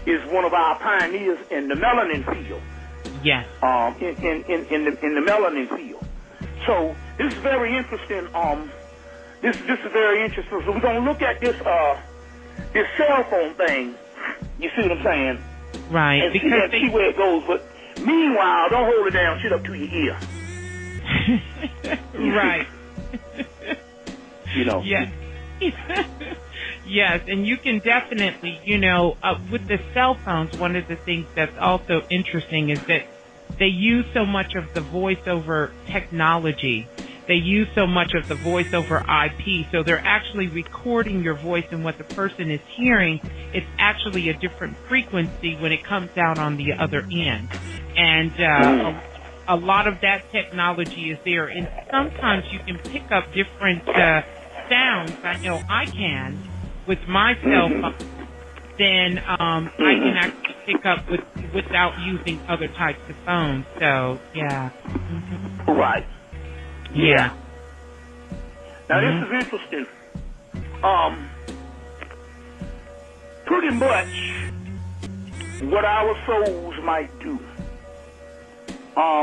is one of our pioneers in the melanin field. Yes. In the melanin field. So this is very interesting. This is very interesting. So we're gonna look at this cell phone thing. You see what I'm saying? Right. And see where it goes. But meanwhile, don't hold the damn shit up to your ear. Right. You know. Yes. Yes, and you can definitely, with the cell phones, one of the things that's also interesting is that they use so much of the voice over technology. They use so much of the voice over IP, so they're actually recording your voice, and what the person is hearing, it's actually a different frequency when it comes out on the other end. And a lot of that technology is there, and sometimes you can pick up different sounds. I know I can with my cell phone. Then I can actually pick up without using other types of phones. So yeah. Mm-hmm. Right. Yeah. Now this is interesting. Pretty much what our souls might do.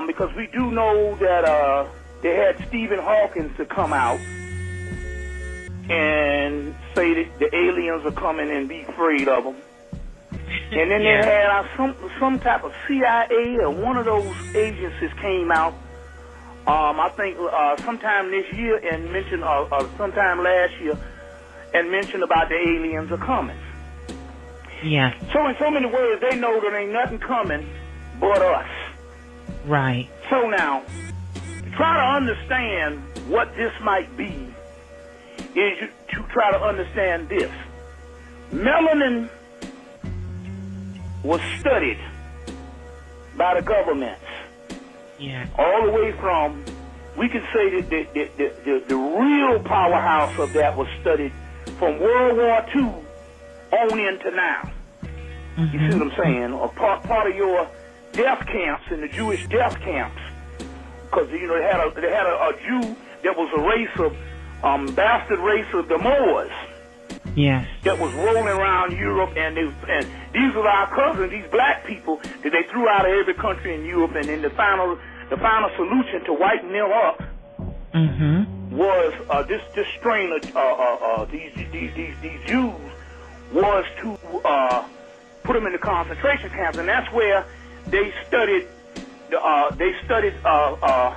Because we do know that they had Stephen Hawking to come out and say that the aliens are coming and be afraid of them. And then they had some type of CIA or one of those agencies came out, I think sometime this year, and mentioned sometime last year, and mentioned about the aliens are coming. Yeah. So in so many words, they know there ain't nothing coming but us. Right. So now, to try to understand what this might be, is to try to understand this. Melanin was studied by the governments. Yeah. All the way from, we can say that the real powerhouse of that was studied from World War II on into now. Mm-hmm. You see what I'm saying? Or part of your death camps in the Jewish death camps, because they had a Jew that was a race of bastard race of the Moors. Yes. That was rolling around Europe, and these were our cousins, these black people that they threw out of every country in Europe, and then the final solution to wiping them up was this strain of these Jews was to put them in the concentration camps, and that's where they studied a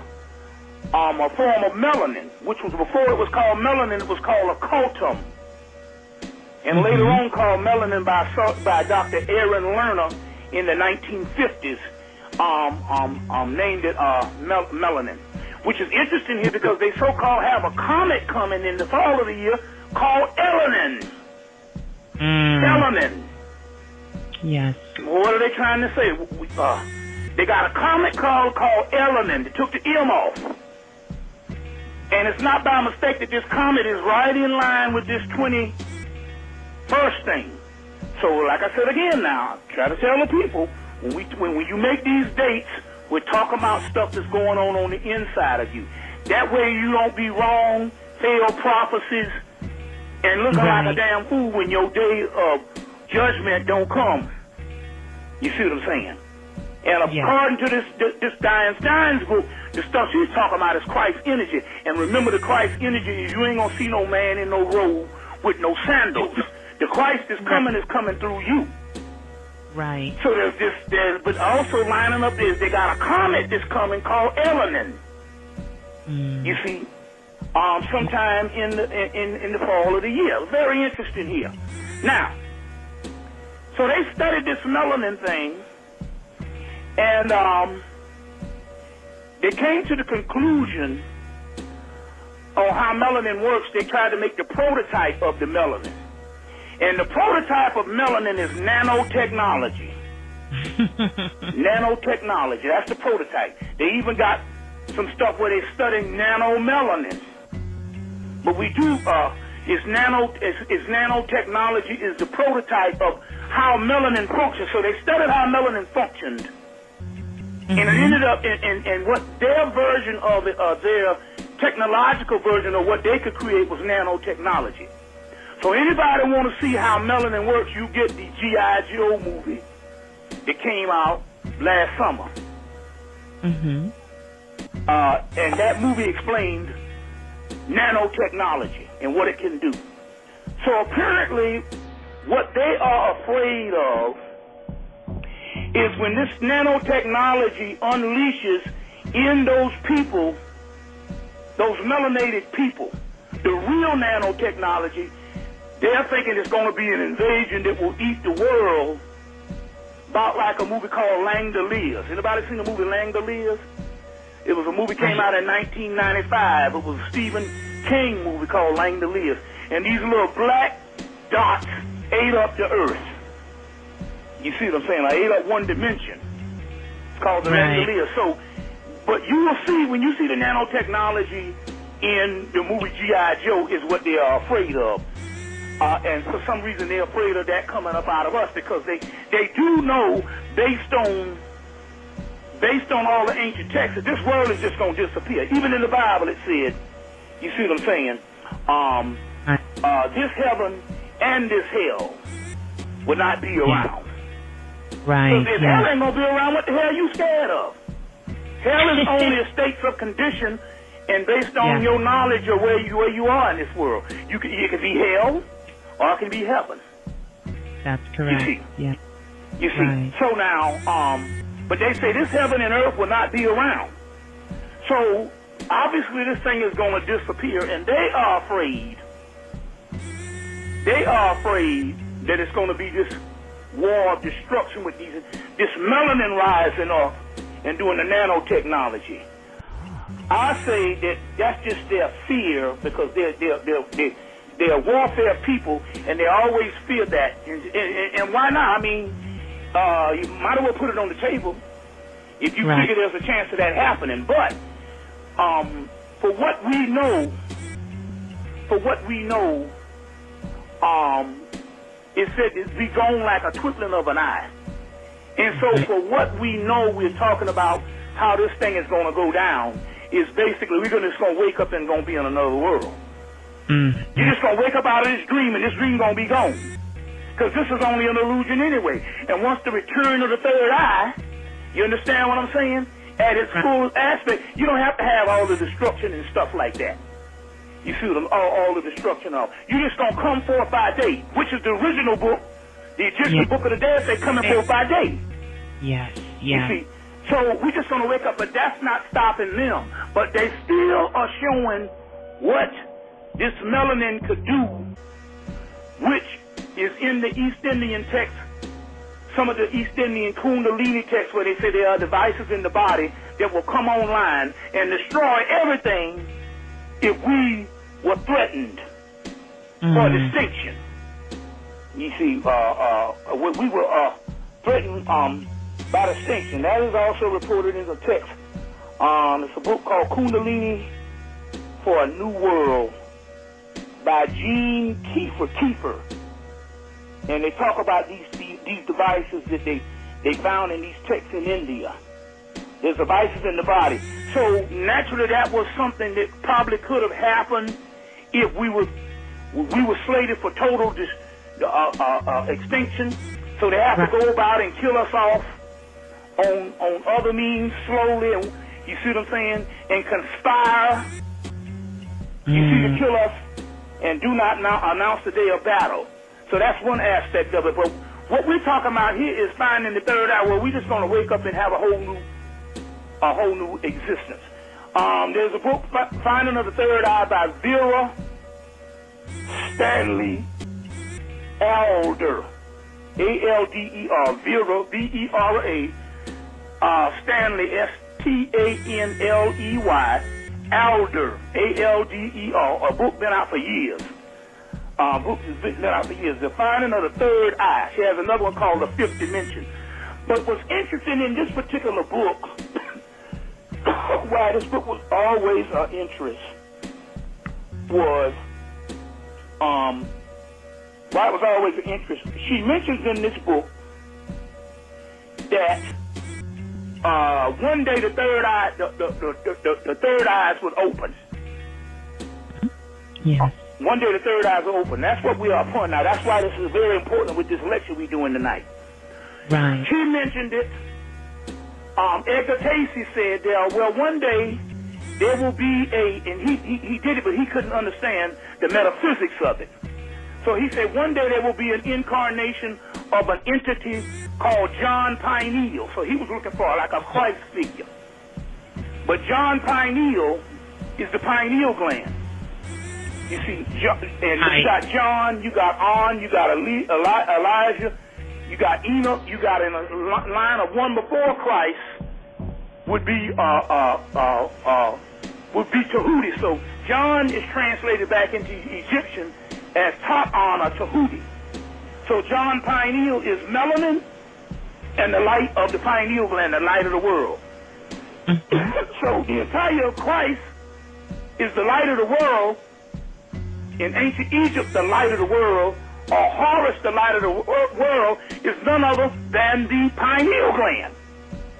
form of melanin, which was before it was called melanin, it was called occultum. And later on called melanin by Dr. Aaron Lerner in the 1950s, named it melanin, which is interesting here because they so-called have a comet coming in the fall of the year called Elenin. Elenin. Yes. What are they trying to say? They got a comet called Elenin. They took the M off. And it's not by mistake that this comet is right in line with this 21st thing. So, like I said again now, try to tell the people, when you make these dates, we're talking about stuff that's going on the inside of you. That way you don't be wrong, fail prophecies, and looking like a damn fool when your day of judgment don't come. You see what I'm saying? And according to this Diane Stein's group, the stuff she's talking about is Christ energy. And remember, the Christ energy is you ain't gonna see no man in no robe with no sandals. The Christ is coming through you. Right. So there's but also lining up is they got a comet that's coming called Elenin. You see, sometime in the fall of the year. Very interesting here. Now, so they studied this melanin thing, and they came to the conclusion on how melanin works. They tried to make the prototype of the melanin. And the prototype of melanin is nanotechnology. Nanotechnology, that's the prototype. They even got some stuff where they're studying nanomelanin. But we do, nanotechnology is the prototype of how melanin functions. So they studied how melanin functioned. And it ended up in what their version of it, their technological version of what they could create was nanotechnology. So anybody want to see how melanin works, you get the G.I. Joe movie that came out last summer. Mm-hmm. And that movie explained nanotechnology and what it can do. So apparently, what they are afraid of is when this nanotechnology unleashes in those people, those melanated people, the real nanotechnology, they're thinking it's going to be an invasion that will eat the world, about like a movie called Langoliers. Anybody seen the movie Langoliers? It was a movie came out in 1995. It was a Stephen King movie called Langoliers. And these little black dots ate up the earth. You see what I'm saying? I ate up one dimension. It's called the Langoliers. So, but you will see, when you see the nanotechnology in the movie G.I. Joe, is what they are afraid of. And for some reason they're afraid of that coming up out of us, because they do know, based on all the ancient texts, that this world is just going to disappear. Even in the Bible it said, you see what I'm saying, this heaven and this hell will not be around. Right. Because if hell ain't going to be around, what the hell are you scared of? Hell is only a state of condition, and based on your knowledge of where you are in this world. It can be hell, or it can be heaven. That's correct. You see? Yeah. You see? Right. So now, but they say this heaven and earth will not be around. So obviously this thing is going to disappear, and they are afraid. They are afraid that it's going to be this war of destruction with this melanin rising up and doing the nanotechnology. I say that that's just their fear, because they're warfare people, and they always fear that. And why not? I mean, you might as well put it on the table if you figure there's a chance of that happening. But for what we know, it said it's be gone like a twinkling of an eye. And so for what we know, we're talking about how this thing is going to go down, is basically we're just going to wake up and going to be in another world. You're just going to wake up out of this dream, and this dream going to be gone. Because this is only an illusion anyway. And once the return of the third eye, you understand what I'm saying? At its full aspect, you don't have to have all the destruction and stuff like that. You see all the destruction of. You're just going to come forth by day, which is the original book, the Egyptian book of the dead, say coming forth by day. Yes, You see? So we're just going to wake up, but that's not stopping them. But they still are showing what this melanin could do, which is in the East Indian text, some of the East Indian Kundalini texts, where they say there are devices in the body that will come online and destroy everything if we were threatened for distinction. You see, we were threatened by distinction. That is also reported in the text. It's a book called Kundalini for a New World by Gene Kiefer. And they talk about these devices that they found in these texts in India. There's devices in the body. So naturally that was something that probably could have happened if we were slated for total extinction. So they have to go about and kill us off on other means slowly, and you see what I'm saying, and conspire, you see, to kill us, and do not announce the day of battle. So that's one aspect of it. But what we're talking about here is finding the third eye, where we're just going to wake up and have a whole new existence. There's a book, Finding of the Third Eye, by Vera Stanley Alder, A-L-D-E-R, Vera, V-E-R-A, Stanley, S-T-A-N-L-E-Y, Alder, A-L-D-E-R, a book been out for years. Book has been out for years. The Finding of the Third Eye. She has another one called The Fifth Dimension. But what's interesting in this particular book, why this book was always of interest, was why it was always of interest. She mentions in this book that one day the third eye, the third eyes would open. Yes. One day the third eye's open. That's what we are upon now. That's why this is very important with this lecture we're doing tonight. Right. She mentioned it. Edgar Cayce said, well, one day there will be and he did it, but he couldn't understand the metaphysics of it. So he said, one day there will be an incarnation of an entity called John Pineal. So he was looking for like a Christ figure. But John Pineal is the pineal gland. You see, and you got John, you got On, you got Elijah, you got Enoch, you got in a line of one before Christ would be Tahuti. So John is translated back into Egyptian as Ta'an or Tahuti. So John Pineal is melanin and the light of the pineal gland, the light of the world. So the entire Christ is the light of the world. In ancient Egypt, the light of the world, or Horus, the light of the world, is none other than the pineal gland.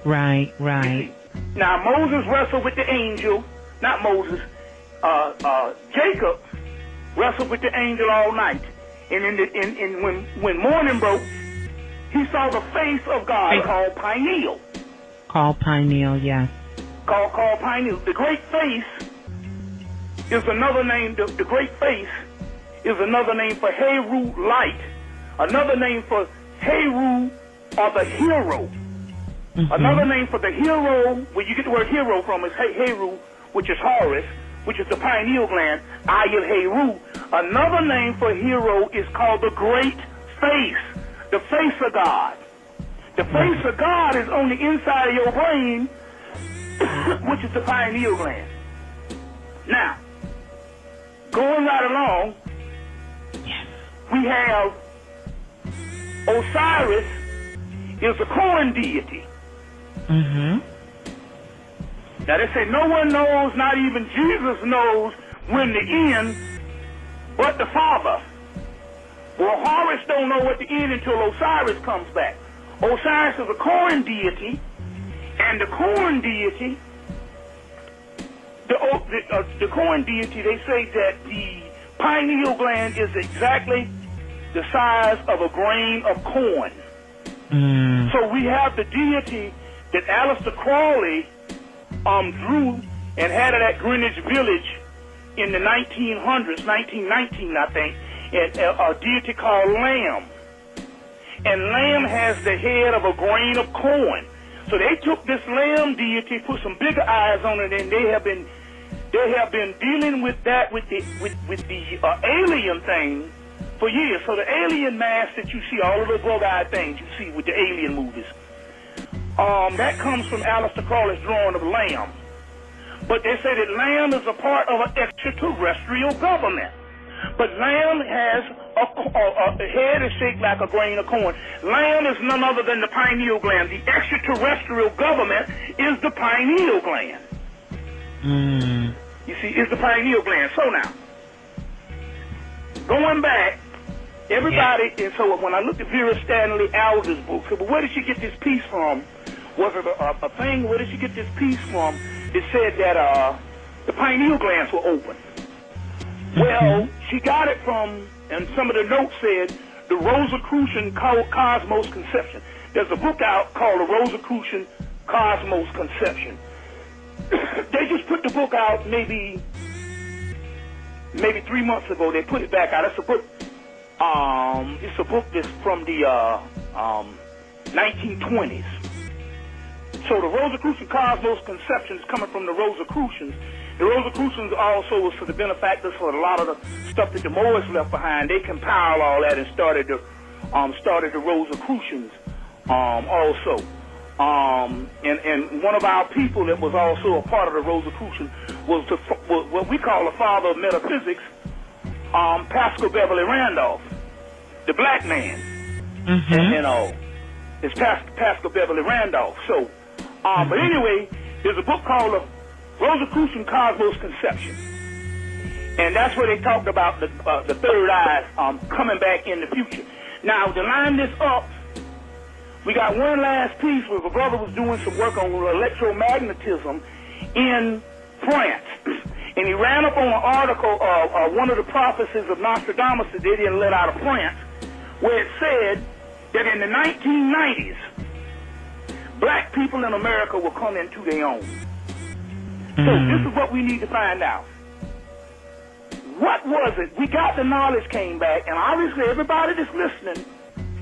Right, right. Now, Moses wrestled with the angel, not Moses, Jacob wrestled with the angel all night. And when morning broke, he saw the face of God called pineal. Called pineal, yes. Called pineal. The great face is another name. The great face is another name for Heru, light. Another name for Heru, or the hero. Mm-hmm. Another name for the hero, where you get the word hero from, is Heru, which is Horus, which is the pineal gland, Ayil Heru. Another name for hero is called the great face, the face of God. The face of God is on the inside of your brain, which is the pineal gland. Now, going right along, we have Osiris is a corn deity. Mm-hmm. Now they say no one knows, not even Jesus knows when the end, but the Father. Well, Horus don't know what the end until Osiris comes back. Osiris is a corn deity, and the corn deity, the corn deity, they say that the pineal gland is exactly the size of a grain of corn. Mm. So we have the deity that Aleister Crowley drew and had it at Greenwich Village in the 1900s, 1919, I think, and a deity called Lamb. And Lamb has the head of a grain of corn. So they took this Lamb deity, put some bigger eyes on it, and they have been dealing with that with the alien thing for years. So the alien mask that you see, all of the bug-eyed things you see with the alien movies, that comes from Aleister Crowley's drawing of Lamb. But they say that Lamb is a part of an extraterrestrial government. But Lamb has a head is shaped like a grain of corn. Lamb is none other than the pineal gland. The extraterrestrial government is the pineal gland. Mm. You see, it's the pineal gland. So now, going back, everybody, and so when I looked at Vera Stanley Alder's book, I said, well, where did she get this piece from? Was it a thing? Where did she get this piece from? It said that the pineal glands were open. Well, she got it from, and some of the notes said, the Rosicrucian Cosmos Conception. There's a book out called the Rosicrucian Cosmos Conception. They just put the book out maybe 3 months ago. They put it back out. It's a book that's from the 1920s. So the Rosicrucian Cosmos Conception is coming from the Rosicrucians. The Rosicrucians also was for the benefactors for a lot of the stuff that the Moors left behind. They compiled all that and started the Rosicrucians also. And one of our people that was also a part of the Rosicrucian was what we call the father of metaphysics, Pascal Beverly Randolph, the black man. Mm-hmm. It's Pascal Beverly Randolph. So, but anyway, there's a book called the Rosicrucian Cosmos Conception, and that's where they talked about the third eye coming back in the future. Now, to line this up, we got one last piece where a brother was doing some work on electromagnetism in France, And he ran up on an article of one of the prophecies of Nostradamus that they didn't let out of France, where it said that in the 1990s, black people in America will come into their own. So this is what we need to find out. What was it? We got the knowledge came back, and obviously everybody that's listening,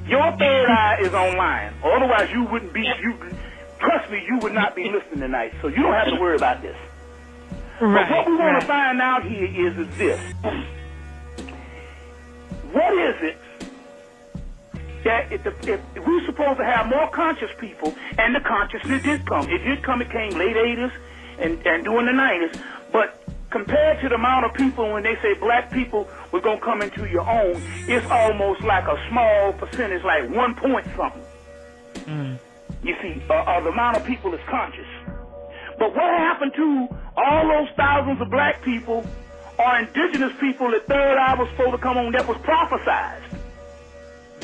your third eye is online. Otherwise, you wouldn't be, trust me, you would not be listening tonight. So you don't have to worry about this. But what we want to find out here is this. What is it that if we're supposed to have more conscious people, and the consciousness did come. It did come. It came late 80s and during the 90s. But compared to the amount of people, when they say black people were going to come into your own, it's almost like a small percentage, like 1 point something. You see, the amount of people is conscious. But what happened to all those thousands of black people or indigenous people that third eye was supposed to come on that was prophesized?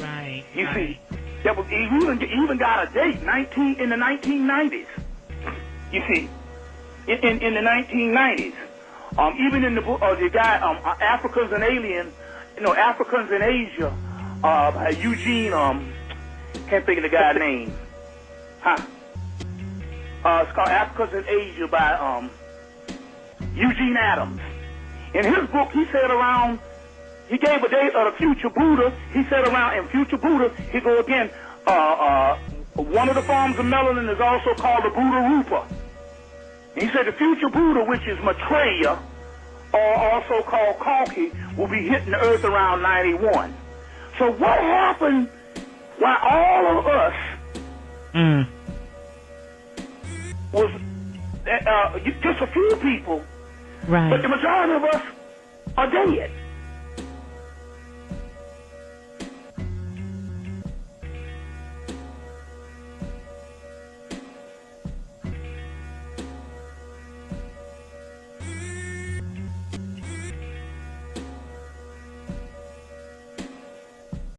Right. You see, that was even got a date, in the 1990s. You see, in the 1990s. Even in the book, the guy, Africans and Aliens, Africans in Asia, Eugene, can't think of the guy's name. It's called Africans in Asia by Eugene Adams. In his book, he said he gave a date of the future Buddha. He said in future Buddha, he go again, one of the forms of melanin is also called the Buddha ruppa. He said the future Buddha, which is Maitreya, or also called Kalki, will be hitting the earth around 91. So what happened while all of us was just a few people, but the majority of us are dead?